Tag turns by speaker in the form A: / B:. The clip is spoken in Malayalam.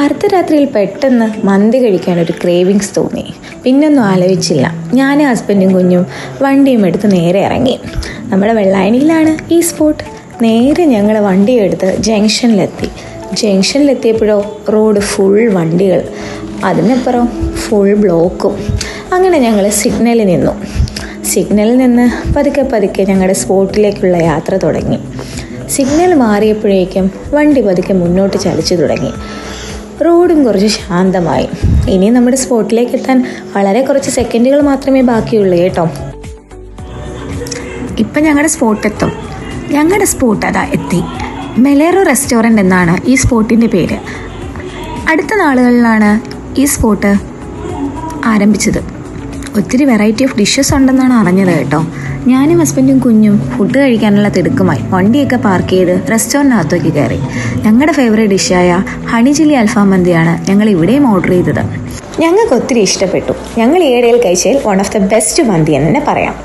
A: അർദ്ധരാത്രിയിൽ പെട്ടെന്ന് മന്തി കഴിക്കാനൊരു ക്രേവിങ്സ് തോന്നി. പിന്നൊന്നും ആലോചിച്ചില്ല. ഞാനും ഹസ്ബൻഡും കുഞ്ഞും വണ്ടിയും എടുത്ത് നേരെ ഇറങ്ങി. നമ്മുടെ വെള്ളായണിയിലാണ് ഈ സ്പോട്ട്. നേരെ ഞങ്ങൾ വണ്ടിയെടുത്ത് ജംഗ്ഷനിലെത്തിയപ്പോഴോ റോഡ് ഫുൾ വണ്ടികൾ, അതിനപ്പുറം ഫുൾ ബ്ലോക്കും. അങ്ങനെ ഞങ്ങൾ സിഗ്നലിൽ നിന്ന് പതുക്കെ ഞങ്ങളുടെ സ്പോട്ടിലേക്കുള്ള യാത്ര തുടങ്ങി. സിഗ്നൽ മാറിയപ്പോഴേക്കും വണ്ടി പതുക്കെ മുന്നോട്ട് ചലിച്ചു തുടങ്ങി. റോഡും കുറച്ച് ശാന്തമായി. ഇനി നമ്മുടെ സ്പോട്ടിലേക്ക് എത്താൻ വളരെ കുറച്ച് സെക്കൻഡുകൾ മാത്രമേ ബാക്കിയുള്ളൂ കേട്ടോ. ഇപ്പം ഞങ്ങളുടെ സ്പോട്ടെത്തും. ഞങ്ങളുടെ സ്പോട്ട് അതാ എത്തി. മെലേറോ റെസ്റ്റോറൻറ്റ് എന്നാണ് ഈ സ്പോട്ടിൻ്റെ പേര്. അടുത്ത നാളുകളിലാണ് ഈ സ്പോട്ട് ആരംഭിച്ചത്. ഒത്തിരി വെറൈറ്റി ഓഫ് ഡിഷസ് ഉണ്ടെന്നാണ് അറിഞ്ഞത് കേട്ടോ. ഞാനും ഹസ്ബൻഡും കുഞ്ഞും ഫുഡ് കഴിക്കാനുള്ള തിടുക്കമായി വണ്ടിയൊക്കെ പാർക്ക് ചെയ്ത് റെസ്റ്റോറൻറ്റിനകത്തേക്ക് കയറി. ഞങ്ങളുടെ ഫേവറേറ്റ് ഡിഷായ ഹണി ചില്ലി അൽഫാം മന്തിയാണ് ഞങ്ങൾ ഇവിടെയും ഓർഡർ ചെയ്തത്. ഞങ്ങൾക്ക് ഒത്തിരി ഇഷ്ടപ്പെട്ടു. ഞങ്ങൾ ഈയിടയിൽ കഴിച്ചതിൽ വൺ ഓഫ് ദ ബെസ്റ്റ് മന്തി എന്ന് തന്നെ പറയാം.